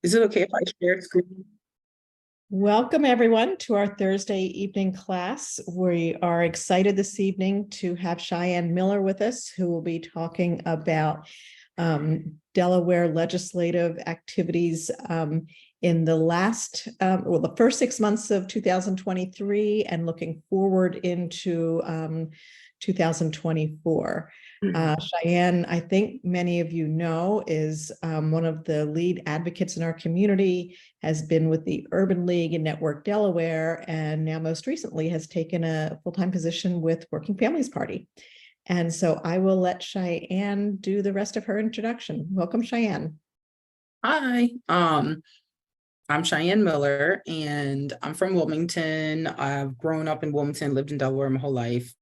Is it okay if I share screen? Welcome, everyone, to our Thursday evening class. We are excited this evening to have Shyanne Miller with us, who will be talking about Delaware legislative activities in the first 6 months of 2023 and looking forward into 2024. Shyanne, I think many of you know, is one of the lead advocates in our community, has been with the Urban League and Network Delaware, and now most recently has taken a full-time position with Working Families Party. And so I will let Shyanne do the rest of her introduction. Welcome, Shyanne. Hi, I'm Shyanne Miller, and I'm from Wilmington. I've grown up in Wilmington, lived in Delaware my whole life.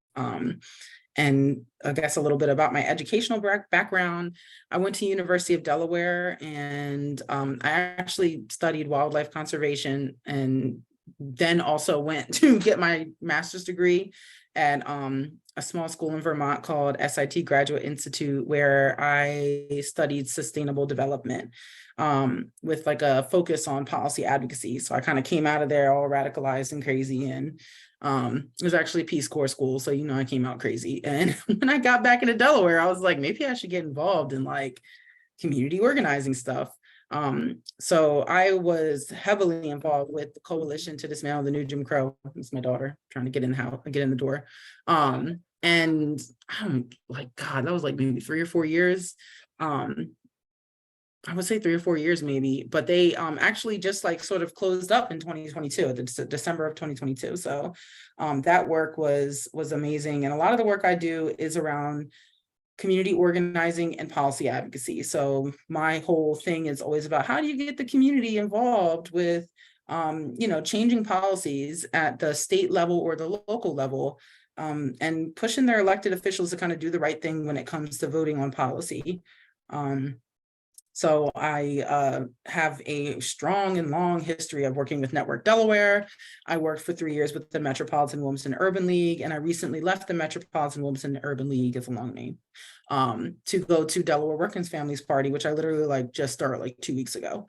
And I guess a little bit about my educational background. I went to University of Delaware, and I actually studied wildlife conservation, and then also went to get my master's degree at a small school in Vermont called SIT Graduate Institute, where I studied sustainable development with like a focus on policy advocacy. So I kind of came out of there all radicalized and crazy, and it was actually a Peace Corps school, so I came out crazy. And when I got back into Delaware, I was like, maybe I should get involved in like community organizing stuff. So I was heavily involved with the Coalition to Dismantle the New Jim Crow. It's my daughter trying to get in the door. And I'm like, God, that was like maybe 3 or 4 years. I would say 3 or 4 years maybe, but they actually just like sort of closed up in 2022, December of 2022. So that work was amazing. And a lot of the work I do is around community organizing and policy advocacy. So my whole thing is always about how do you get the community involved with, changing policies at the state level or the local level, and pushing their elected officials to kind of do the right thing when it comes to voting on policy. So I have a strong and long history of working with Network Delaware. I worked for 3 years with the Metropolitan Wilmington Urban League, and I recently left the Metropolitan Wilmington Urban League, it's a long name, to go to Delaware Working Families Party, which I literally just started 2 weeks ago.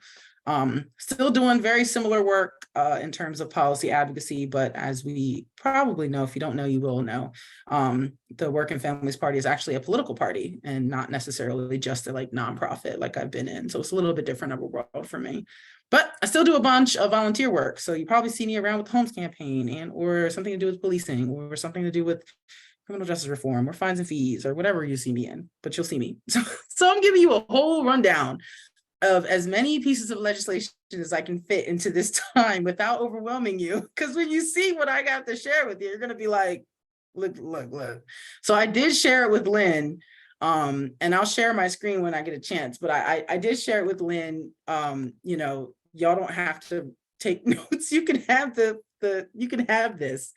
Still doing very similar work in terms of policy advocacy, but as we probably know, if you don't know, you will know, the Working Families Party is actually a political party and not necessarily just a nonprofit like I've been in. So it's a little bit different of a world for me. But I still do a bunch of volunteer work. So you probably see me around with the Homes Campaign or something to do with policing or something to do with criminal justice reform or fines and fees or whatever you see me in, but you'll see me. So I'm giving you a whole rundown of as many pieces of legislation as I can fit into this time without overwhelming you. Because when you see what I got to share with you, you're going to be like, look. So I did share it with Lynn, and I'll share my screen when I get a chance, but I did share it with Lynn. Y'all don't have to take notes. You can have you can have this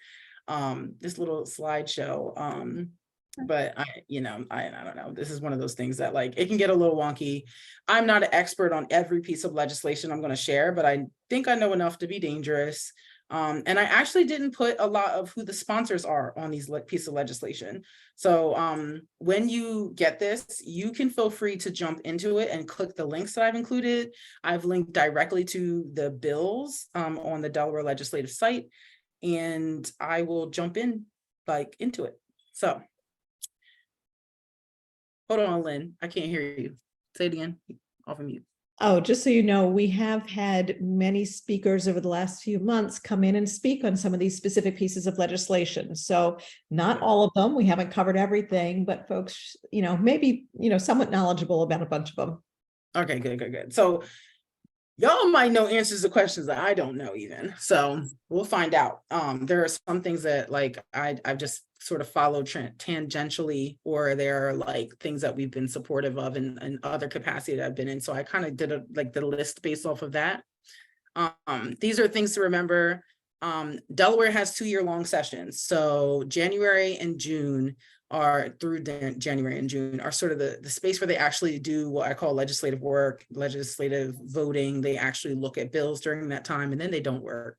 little slideshow. But I don't know. This is one of those things that it can get a little wonky. I'm not an expert on every piece of legislation I'm going to share, but I think I know enough to be dangerous. And I actually didn't put a lot of who the sponsors are on these pieces of legislation. So when you get this, you can feel free to jump into it and click the links that I've included. I've linked directly to the bills on the Delaware legislative site, and I will jump in into it. So hold on, Lynn. I can't hear you. Say it again. Off of mute. Oh, just so you know, we have had many speakers over the last few months come in and speak on some of these specific pieces of legislation. So not all of them, we haven't covered everything, but folks, maybe, somewhat knowledgeable about a bunch of them. Okay, good. So y'all might know answers to questions that I don't know even. So we'll find out. There are some things that I've just sort of followed tangentially, or there are things that we've been supportive of in other capacity that I've been in. So I kind of did the list based off of that. These are things to remember. Delaware has 2-year-long sessions. So January and June January and June are sort of the space where they actually do what I call legislative work, legislative voting. They actually look at bills during that time, and then they don't work.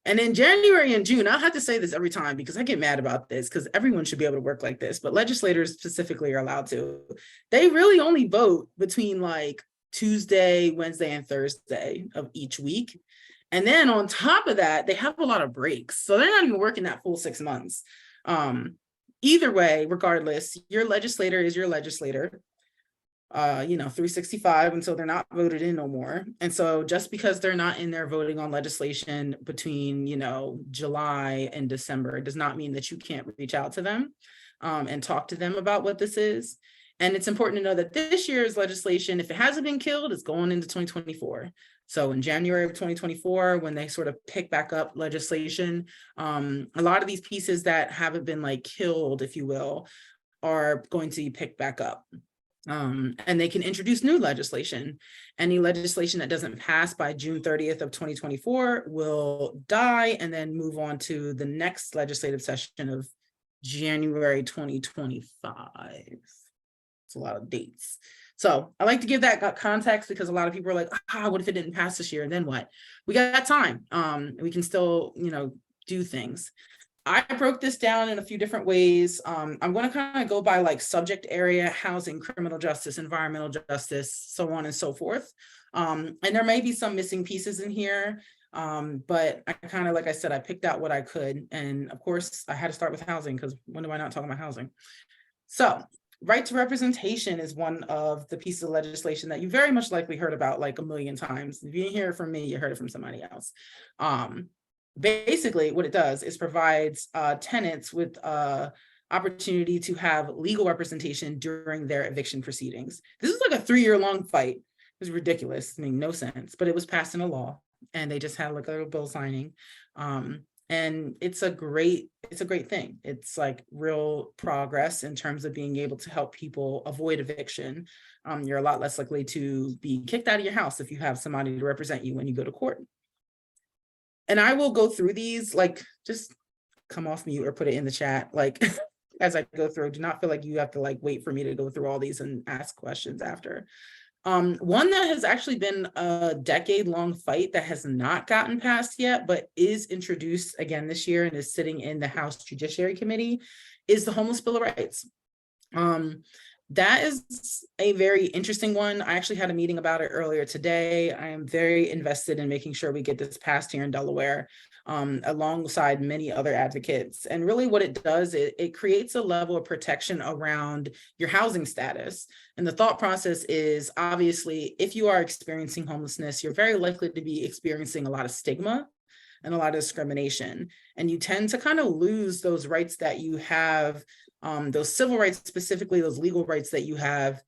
And in January and June, I'll have to say this every time because I get mad about this because everyone should be able to work like this, but legislators specifically are allowed to. They really only vote between Tuesday, Wednesday, and Thursday of each week. And then on top of that, they have a lot of breaks. So they're not even working that full 6 months. Either way, regardless, your legislator is your legislator, 365 until they're not voted in no more. And so just because they're not in there voting on legislation between, July and December, does not mean that you can't reach out to them and talk to them about what this is. And it's important to know that this year's legislation, if it hasn't been killed, is going into 2024. So in January of 2024, when they sort of pick back up legislation, a lot of these pieces that haven't been like killed, if you will, are going to be picked back up. And they can introduce new legislation. Any legislation that doesn't pass by June 30th of 2024 will die and then move on to the next legislative session of January 2025. It's a lot of dates. So I like to give that context because a lot of people are like, what if it didn't pass this year? And then what? We got time. We can still, do things. I broke this down in a few different ways. I'm going to kind of go by like subject area, housing, criminal justice, environmental justice, so on and so forth. And there may be some missing pieces in here, but I kind of, like I said, I picked out what I could. And of course, I had to start with housing because when do I not talk about housing? So right to representation is one of the pieces of legislation that you very much likely heard about like a million times. If you didn't hear it from me, you heard it from somebody else. Basically, what it does is provides tenants with opportunity to have legal representation during their eviction proceedings. This is like a 3-year-long fight. It was ridiculous, no sense, but it was passed in a law, and they just had like a little bill signing. And it's a great thing. It's like real progress in terms of being able to help people avoid eviction. You're a lot less likely to be kicked out of your house if you have somebody to represent you when you go to court. And I will go through these, like, just come off mute or put it in the chat, like, as I go through. Do not feel like you have to like wait for me to go through all these and ask questions after. One that has actually been a decade-long fight that has not gotten passed yet, but is introduced again this year and is sitting in the House Judiciary Committee, is the Homeless Bill of Rights. That is a very interesting one. I actually had a meeting about it earlier today. I am very invested in making sure we get this passed here in Delaware, alongside many other advocates. And really what it does, it creates a level of protection around your housing status. And the thought process is, obviously, if you are experiencing homelessness, you're very likely to be experiencing a lot of stigma and a lot of discrimination. And you tend to kind of lose those rights that you have, those civil rights, specifically those legal rights that you have,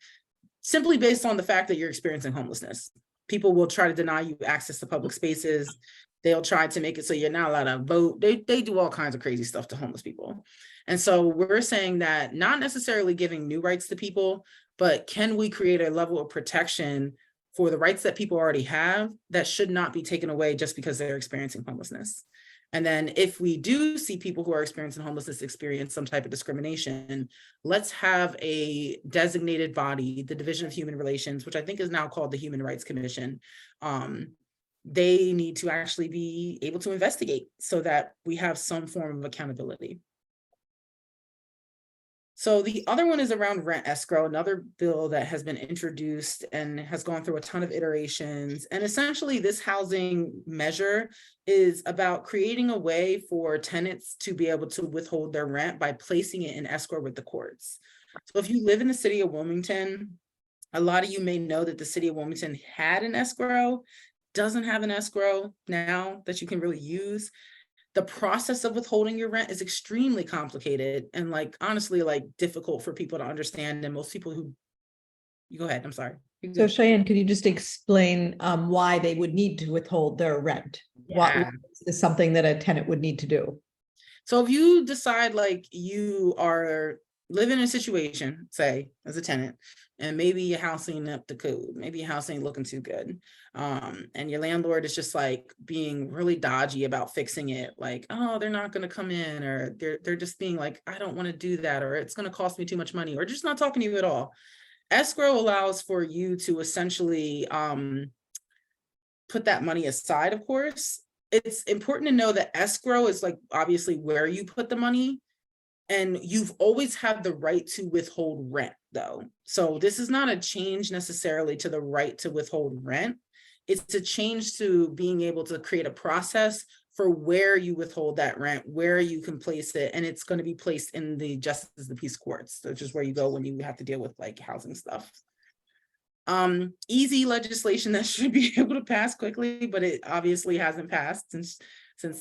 simply based on the fact that you're experiencing homelessness. People will try to deny you access to public spaces. They'll try to make it so you're not allowed to vote. They do all kinds of crazy stuff to homeless people. And so we're saying that not necessarily giving new rights to people, but can we create a level of protection for the rights that people already have that should not be taken away just because they're experiencing homelessness? And then if we do see people who are experiencing homelessness experience some type of discrimination, let's have a designated body, the Division of Human Relations, which I think is now called the Human Rights Commission. They need to actually be able to investigate so that we have some form of accountability. So the other one is around rent escrow, another bill that has been introduced and has gone through a ton of iterations. And essentially this housing measure is about creating a way for tenants to be able to withhold their rent by placing it in escrow with the courts. So if you live in the city of Wilmington, a lot of you may know that the city of Wilmington had an escrow, doesn't have an escrow now that you can really use. The process of withholding your rent is extremely complicated and like, honestly, like difficult for people to understand. And most people who, you go ahead, I'm sorry. So Shyanne, could you just explain why they would need to withhold their rent? Yeah. What is something that a tenant would need to do? So if you decide like you are living in a situation, say as a tenant, and maybe your house ain't up to code, maybe your house ain't looking too good, and your landlord is just like being really dodgy about fixing it, like, oh, they're not going to come in, or they're just being like, I don't want to do that, or it's going to cost me too much money, or just not talking to you at all. Escrow allows for you to essentially put that money aside. Of course, it's important to know that escrow is like obviously where you put the money, and you've always had the right to withhold rent. though. So this is not a change necessarily to the right to withhold rent. It's a change to being able to create a process for where you withhold that rent, where you can place it, and it's going to be placed in the justice of the peace courts, which is where you go when you have to deal with like housing stuff. Easy legislation that should be able to pass quickly, but it obviously hasn't passed since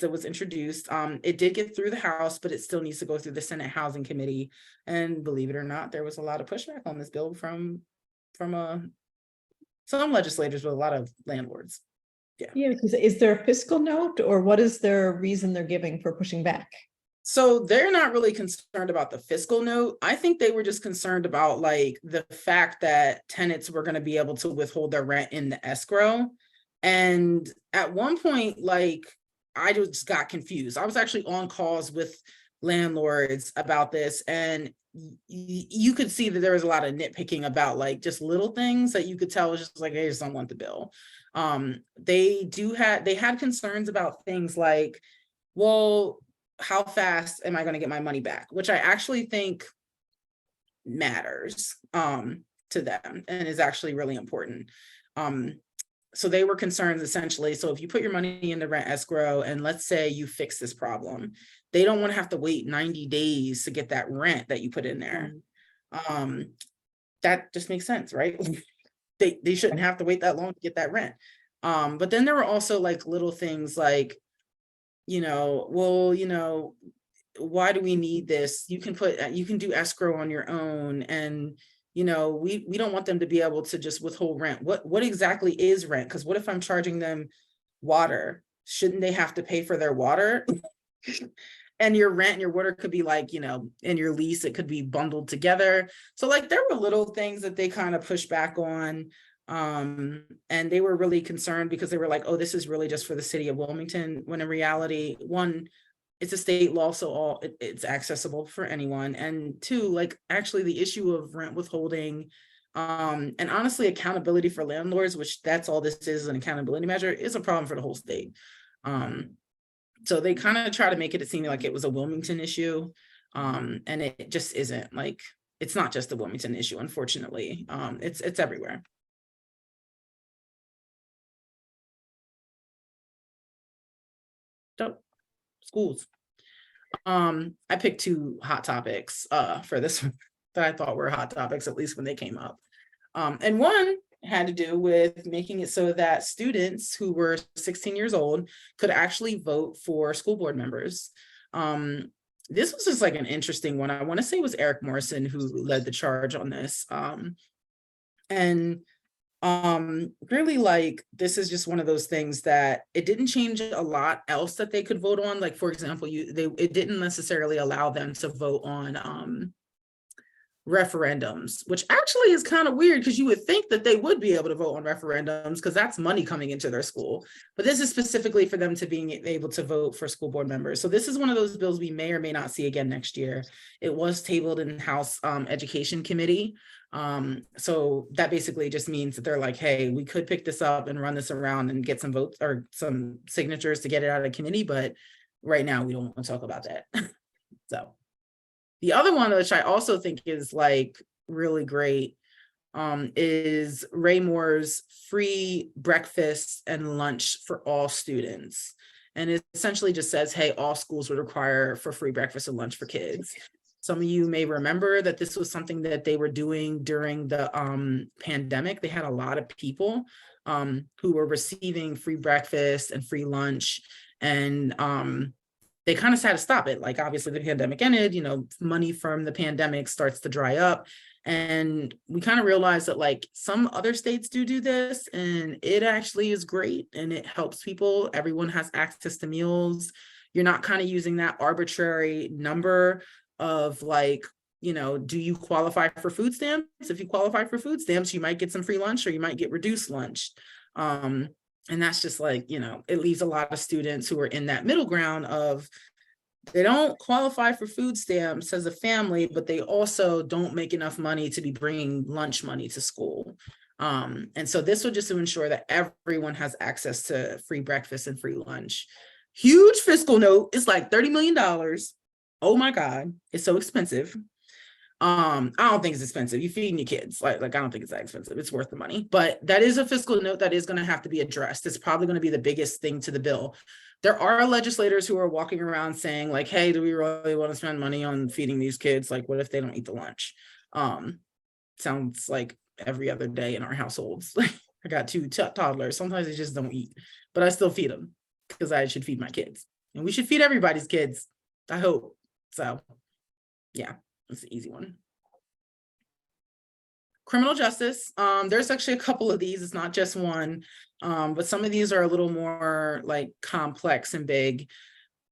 it was introduced. It did get through the House, but it still needs to go through the Senate Housing Committee. And believe it or not, there was a lot of pushback on this bill from some legislators with a lot of landlords. Yeah, because is there a fiscal note, or what is their reason they're giving for pushing back? So they're not really concerned about the fiscal note. I think they were just concerned about like the fact that tenants were going to be able to withhold their rent in the escrow. And at one point, like, I just got confused. I was actually on calls with landlords about this, and you could see that there was a lot of nitpicking about like just little things that you could tell was just like, they just don't want the bill. They had concerns about things like, well, how fast am I going to get my money back? Which I actually think matters to them and is actually really important. So they were concerned essentially. So if you put your money in the rent escrow and let's say you fix this problem, they don't want to have to wait 90 days to get that rent that you put in there. That just makes sense, right? They shouldn't have to wait that long to get that rent. But then there were also like little things like, why do we need this? You can do escrow on your own. And, we don't want them to be able to just withhold rent. What exactly is rent? Because what if I'm charging them water? Shouldn't they have to pay for their water? And your rent and your water could be like, in your lease, it could be bundled together. So like there were little things that they kind of pushed back on. And they were really concerned because they were like, oh, this is really just for the city of Wilmington, when in reality, one, it's a state law, so it's accessible for anyone. And two, like actually the issue of rent withholding, and honestly, accountability for landlords, which that's all this is, an accountability measure, is a problem for the whole state. So they kind of try to make it seem like it was a Wilmington issue. And it just isn't. Like, it's not just a Wilmington issue, unfortunately. It's everywhere. Schools. I picked two hot topics for this one that I thought were hot topics, at least when they came up. And one had to do with making it so that students who were 16 years old could actually vote for school board members. This was just like an interesting one. I want to say it was Eric Morrison who led the charge on this. Really, like, this is just one of those things that it didn't change a lot else that they could vote on. Like, for example, it didn't necessarily allow them to vote on referendums, which actually is kind of weird because you would think that they would be able to vote on referendums because that's money coming into their school. But this is specifically for them to being able to vote for school board members. So this is one of those bills we may or may not see again next year. It was tabled in House Education Committee. So that basically just means that they're like, hey, we could pick this up and run this around and get some votes or some signatures to get it out of committee, but right now we don't want to talk about that. So the other one, which I also think is like really great, is Ray Moore's free breakfast and lunch for all students. And it essentially just says, hey, all schools would require for free breakfast and lunch for kids. Some of you may remember that this was something that they were doing during the pandemic. They had a lot of people who were receiving free breakfast and free lunch, and they kind of had to stop it. Like, obviously the pandemic ended, money from the pandemic starts to dry up. And we kind of realized that like some other states do this, and it actually is great and it helps people. Everyone has access to meals. You're not kind of using that arbitrary number of like, do you qualify for food stamps? If you qualify for food stamps, you might get some free lunch or you might get reduced lunch. And that's just like, it leaves a lot of students who are in that middle ground of they don't qualify for food stamps as a family, but they also don't make enough money to be bringing lunch money to school. And so this would just to ensure that everyone has access to free breakfast and free lunch. Huge fiscal note. It's like $30 million. Oh my God, it's so expensive. I don't think it's expensive. You feeding your kids. Like I don't think it's that expensive. It's worth the money. But that is a fiscal note that is going to have to be addressed. It's probably going to be the biggest thing to the bill. There are legislators who are walking around saying like, hey, do we really want to spend money on feeding these kids? Like, what if they don't eat the lunch? Sounds like every other day in our households. I got two toddlers. Sometimes they just don't eat, but I still feed them because I should feed my kids. And we should feed everybody's kids, I hope. So yeah. It's an easy one. Criminal justice. There's actually a couple of these. It's not just one, but some of these are a little more like complex and big.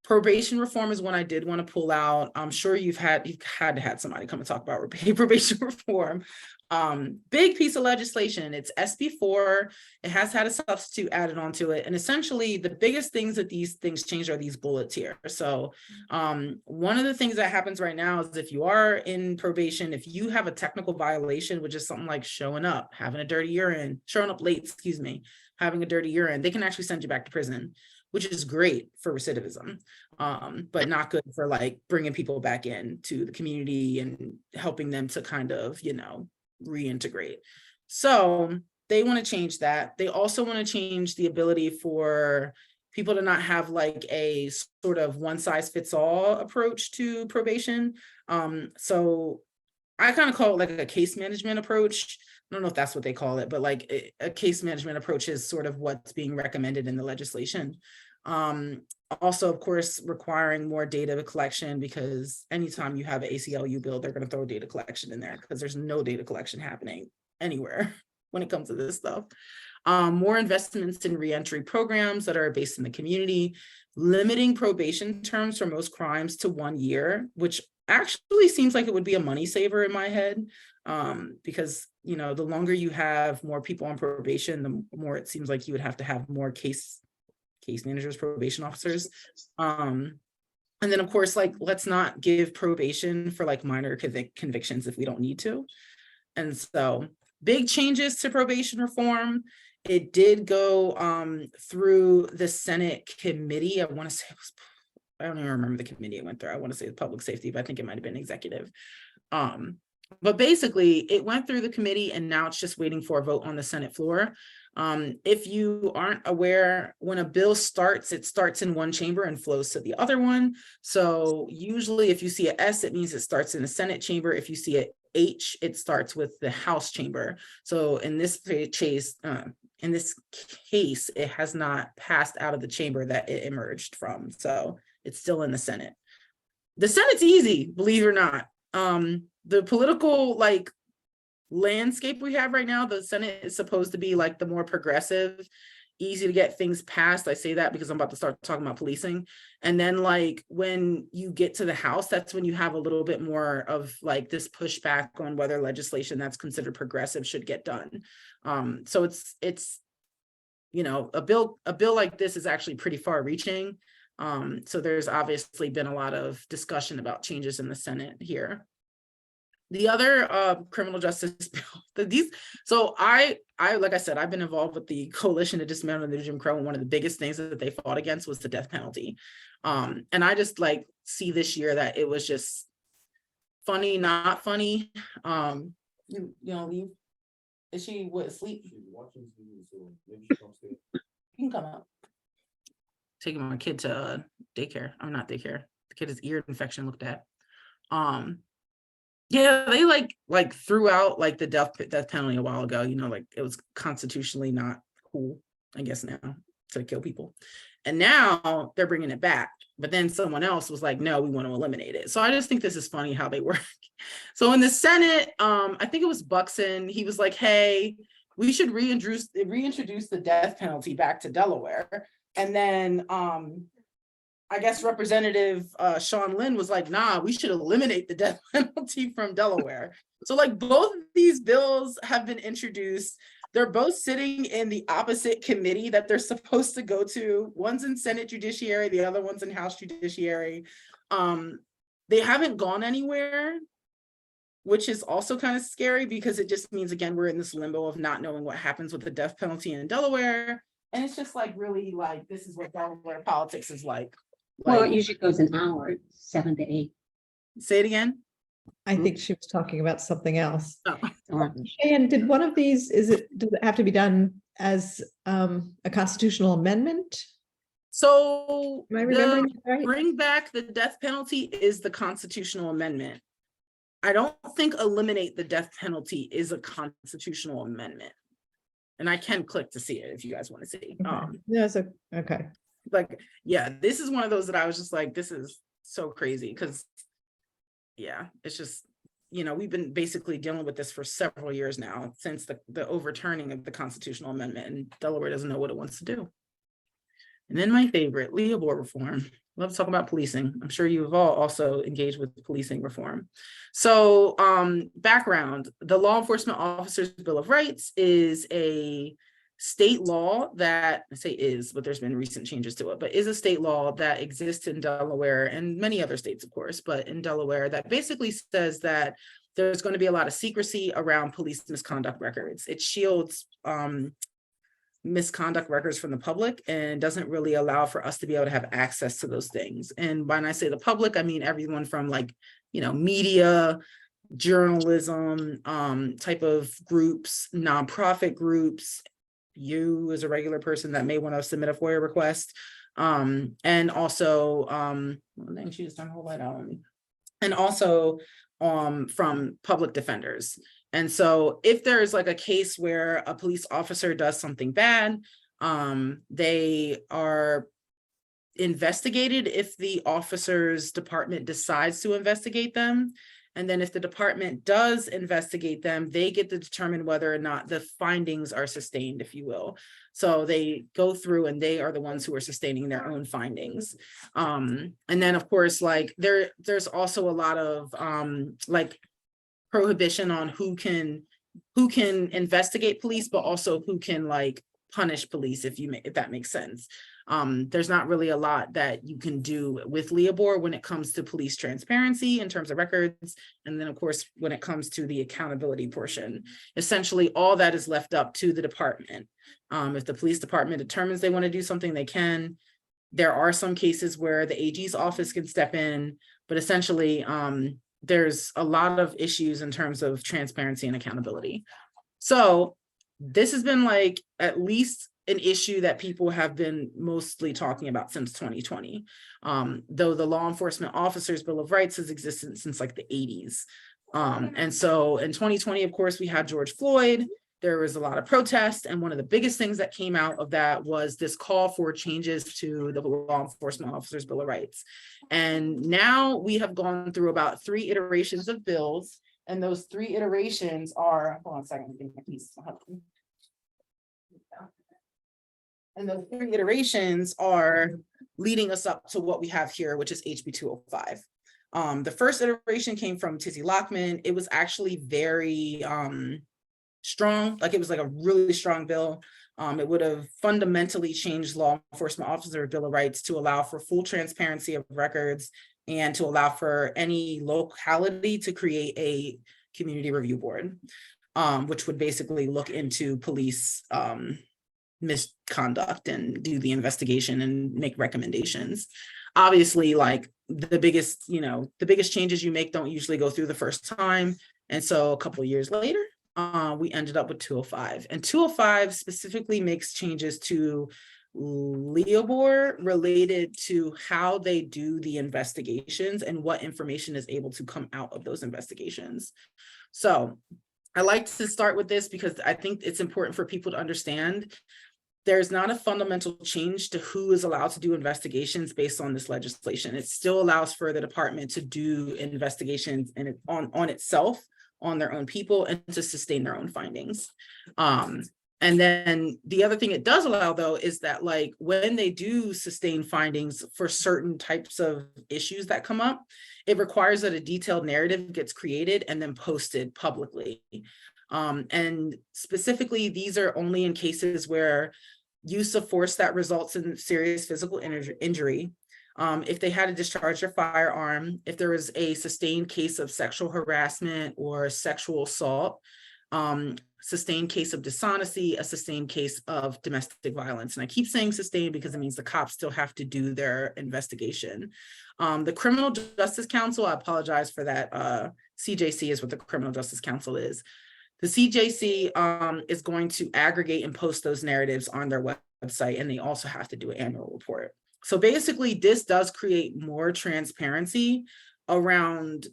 Probation reform is one I did want to pull out. I'm sure you've had to have somebody come and talk about probation reform. Big piece of legislation. It's SB4. It has had a substitute added onto it. And essentially the biggest things that these things change are these bullets here. So one of the things that happens right now is if you are in probation, if you have a technical violation, which is something like showing up, having a dirty urine, showing up late, having a dirty urine, they can actually send you back to prison, which is great for recidivism, but not good for like bringing people back into the community and helping them to kind of, reintegrate. So they want to change that. They also want to change the ability for people to not have like a sort of one size fits all approach to probation. So I kind of call it like a case management approach. I don't know if that's what they call it, but like a case management approach is sort of what's being recommended in the legislation. Also, of course, requiring more data collection, because anytime you have an ACLU bill, they're going to throw data collection in there because there's no data collection happening anywhere when it comes to this stuff. More investments in reentry programs that are based in the community, limiting probation terms for most crimes to 1 year, which actually seems like it would be a money saver in my head, because the longer you have more people on probation, the more it seems like you would have to have more case managers, probation officers. And then of course, like, let's not give probation for like minor convictions if we don't need to. And so big changes to probation reform. It did go through the Senate committee. I want to say I don't even remember the committee it went through. I want to say public safety, but I think it might have been executive. But basically it went through the committee and now it's just waiting for a vote on the Senate floor. If you aren't aware, when a bill starts, it starts in one chamber and flows to the other one. So usually if you see an S, it means it starts in the Senate chamber. If you see an H, it starts with the House chamber. So in this case, it has not passed out of the chamber that it emerged from. So it's still in the Senate. The Senate's easy, believe it or not. The political landscape we have right now, the Senate is supposed to be like the more progressive, easy to get things passed. I say that because I'm about to start talking about policing. And then like when you get to the House, that's when you have a little bit more of like this pushback on whether legislation that's considered progressive should get done. So it's a bill like this is actually pretty far reaching. So there's obviously been a lot of discussion about changes in the Senate here. The other criminal justice bill, so I like I said, I've been involved with the Coalition to Dismantle the Jim Crow, and one of the biggest things that they fought against was the death penalty. And I just like see this year that it was just funny, not funny. Is she asleep? She's watching TV, so maybe she comes here. You can come out. Taking my kid to daycare. I'm not daycare. The kid has ear infection looked at. Yeah, they like threw out like the death penalty a while ago, like it was constitutionally not cool, I guess, now to kill people. And now they're bringing it back. But then someone else was like, no, we want to eliminate it. So I just think this is funny how they work. So in the Senate, I think it was Buxton, he was like, hey, we should reintroduce the death penalty back to Delaware. And then I guess Representative Shyanne Miller was like, nah, we should eliminate the death penalty from Delaware. So like both of these bills have been introduced. They're both sitting in the opposite committee that they're supposed to go to. One's in Senate Judiciary, the other one's in House Judiciary. They haven't gone anywhere, which is also kind of scary because it just means, again, we're in this limbo of not knowing what happens with the death penalty in Delaware. And it's just like, really, like, this is what Delaware politics is like. Well, it usually goes an hour, 7 to 8. Say it again. I think she was talking about something else. Oh. And did one of these, does it have to be done as a constitutional amendment? So Am I the remembering that right? bring back the death penalty is the constitutional amendment. I don't think eliminate the death penalty is a constitutional amendment. And I can click to see it if you guys want to see. Okay. Yeah, so, okay. Like, yeah, this is one of those that I was just like, this is so crazy because, yeah, it's just, you know, we've been basically dealing with this for several years now since the overturning of the constitutional amendment, and Delaware doesn't know what it wants to do. And then my favorite, Leah Board reform. Love to talk about policing. I'm sure you've all also engaged with policing reform. So background, the Law Enforcement Officers Bill of Rights is a state law that, I say is, but there's been recent changes to it, but is a state law that exists in Delaware and many other states, of course, but in Delaware that basically says that there's going to be a lot of secrecy around police misconduct records. It shields misconduct records from the public and doesn't really allow for us to be able to have access to those things. And when I say the public, I mean everyone from, like, you know, media, journalism, type of groups, nonprofit groups, you as a regular person that may want to submit a FOIA request, and also dang, she just turned the whole light out on me. And also from public defenders. And so if there's like a case where a police officer does something bad, they are investigated if the officer's department decides to investigate them. And then if the department does investigate them, they get to determine whether or not the findings are sustained, if you will. So they go through and they are the ones who are sustaining their own findings. And then of course, like there's also a lot of like prohibition on who can investigate police, but also who can like punish police, if that makes sense. There's not really a lot that you can do with LEABOR when it comes to police transparency in terms of records. And then of course, when it comes to the accountability portion, essentially all that is left up to the department. If the police department determines they want to do something, they can. There are some cases where the AG's office can step in, but essentially there's a lot of issues in terms of transparency and accountability. So this has been like at least an issue that people have been mostly talking about since 2020. Though the Law Enforcement Officers Bill of Rights has existed since like the 80s. And so in 2020, of course, we had George Floyd. There was a lot of protest. And one of the biggest things that came out of that was this call for changes to the Law Enforcement Officers Bill of Rights. And now we have gone through about 3 iterations of bills. And those 3 iterations are, hold on a second, give me a piece. And those 3 iterations are leading us up to what we have here, which is HB 205. The first iteration came from Tizzy Lockman. It was actually very strong, like it was like a really strong bill. It would have fundamentally changed Law Enforcement Officer Bill of Rights to allow for full transparency of records and to allow for any locality to create a community review board, which would basically look into police misconduct and do the investigation and make recommendations. Obviously, like the biggest changes you make don't usually go through the first time. And so a couple of years later, we ended up with 205. And 205 specifically makes changes to LEABOR related to how they do the investigations and what information is able to come out of those investigations. So I like to start with this because I think it's important for people to understand there's not a fundamental change to who is allowed to do investigations based on this legislation. It still allows for the department to do investigations and on itself, on their own people, and to sustain their own findings. And then the other thing it does allow, though, is that like when they do sustain findings for certain types of issues that come up, it requires that a detailed narrative gets created and then posted publicly. And specifically, these are only in cases where use of force that results in serious physical injury, if they had to discharge their firearm, if there was a sustained case of sexual harassment or sexual assault, sustained case of dishonesty, a sustained case of domestic violence. And I keep saying sustained because it means the cops still have to do their investigation. The Criminal Justice Council, I apologize for that CJC is what the Criminal Justice Council is. The CJC is going to aggregate and post those narratives on their website, and they also have to do an annual report. So basically, this does create more transparency around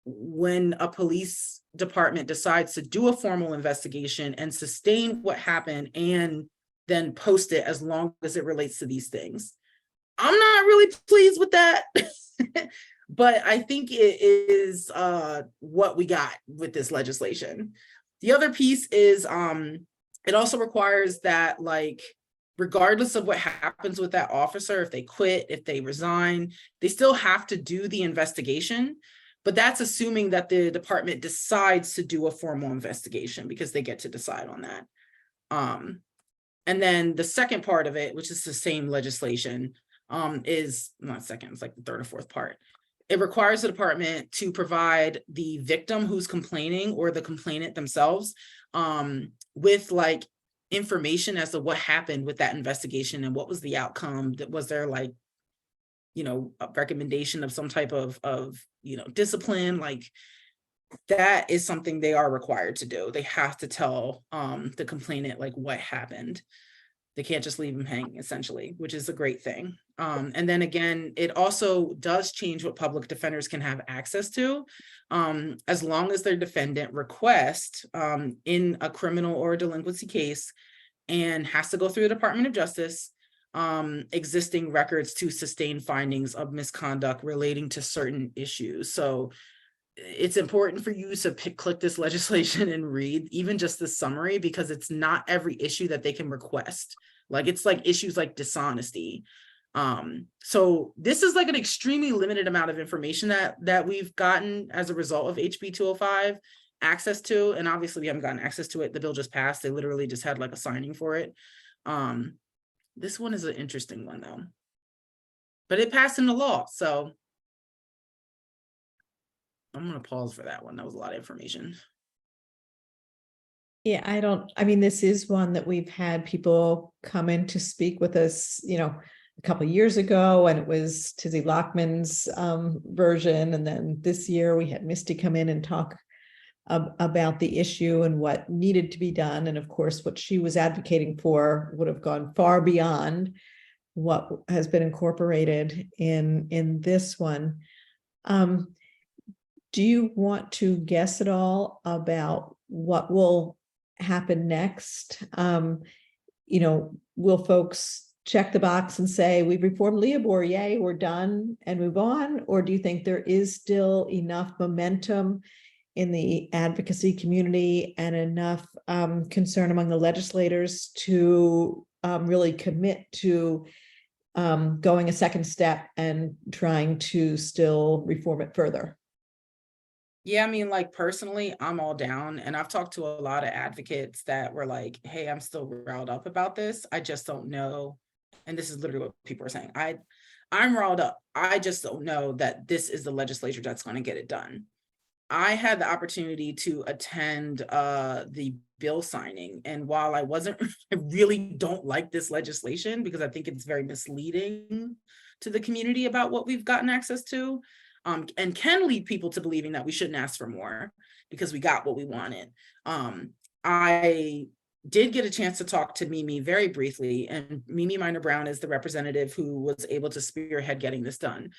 when a police department decides to do a formal investigation and sustain what happened and then post it as long as it relates to these things. I'm not really pleased with that, but I think it is what we got with this legislation. The other piece is it also requires that, like, regardless of what happens with that officer, if they quit, if they resign, they still have to do the investigation. But that's assuming that the department decides to do a formal investigation, because they get to decide on that. And then the second part of it, which is the same legislation, is not second, it's like the third or fourth part. It requires the department to provide the victim who's complaining or the complainant themselves with like information as to what happened with that investigation and what was the outcome. Was there like, you know, a recommendation of some type of you know, discipline? Like, that is something they are required to do. They have to tell the complainant like what happened. They can't just leave them hanging, essentially, which is a great thing. And then again, it also does change what public defenders can have access to, as long as their defendant request in a criminal or delinquency case and has to go through the Department of Justice, existing records to sustain findings of misconduct relating to certain issues. So it's important for you to click this legislation and read even just the summary, because it's not every issue that they can request. Like, it's like issues like dishonesty. So this is like an extremely limited amount of information that we've gotten as a result of HB 205 access to. And obviously we haven't gotten access to it. The bill just passed. They literally just had like a signing for it. This one is an interesting one though, but it passed into law. So I'm going to pause for that one. That was a lot of information. Yeah, I mean, this is one that we've had people come in to speak with us, you know, a couple of years ago, and it was Tizzy Lockman's version. And then this year we had Misty come in and talk about the issue and what needed to be done. And of course, what she was advocating for would have gone far beyond what has been incorporated in this one. Do you want to guess at all about what will happen next? You know, will folks check the box and say, we've reformed Leobor, yay, we're done, and move on? Or do you think there is still enough momentum in the advocacy community and enough concern among the legislators to really commit to going a second step and trying to still reform it further? Yeah, I mean, like, personally, I'm all down. And I've talked to a lot of advocates that were like, hey, I'm still riled up about this. I just don't know. And this is literally what people are saying. I'm riled up. I just don't know that this is the legislature that's going to get it done. I had the opportunity to attend the bill signing. And while I really don't like this legislation, because I think it's very misleading to the community about what we've gotten access to. And can lead people to believing that we shouldn't ask for more because we got what we wanted. I did get a chance to talk to Mimi very briefly, and Mimi Minor-Brown is the representative who was able to spearhead getting this done.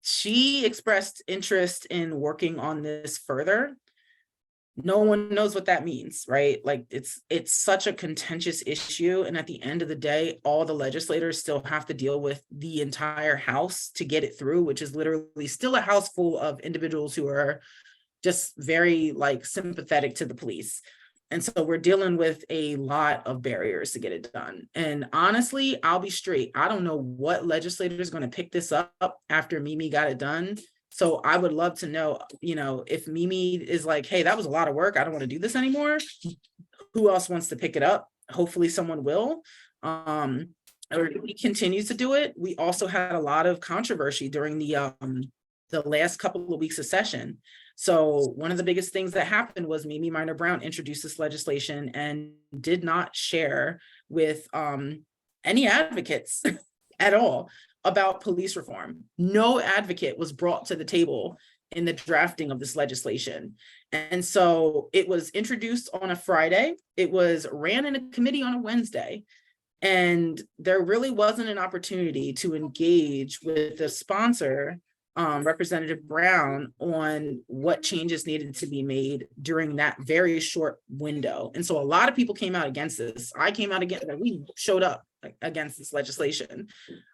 She expressed interest in working on this further. No one knows what that means, right? Like, it's such a contentious issue. And at the end of the day, all the legislators still have to deal with the entire House to get it through, which is literally still a house full of individuals who are just very like sympathetic to the police. And so we're dealing with a lot of barriers to get it done. And honestly, I'll be straight. I don't know what legislator is going to pick this up after Mimi got it done. So I would love to know, you know, if Mimi is like, hey, that was a lot of work, I don't want to do this anymore, who else wants to pick it up? Hopefully someone will, or he continues to do it. We also had a lot of controversy during the last couple of weeks of session. So one of the biggest things that happened was Mimi Minor-Brown introduced this legislation and did not share with any advocates at all about police reform. No advocate was brought to the table in the drafting of this legislation. And so it was introduced on a Friday. It was ran in a committee on a Wednesday. And there really wasn't an opportunity to engage with the sponsor, Representative Brown, on what changes needed to be made during that very short window. And so a lot of people came out against this. I came out against, we showed up against this legislation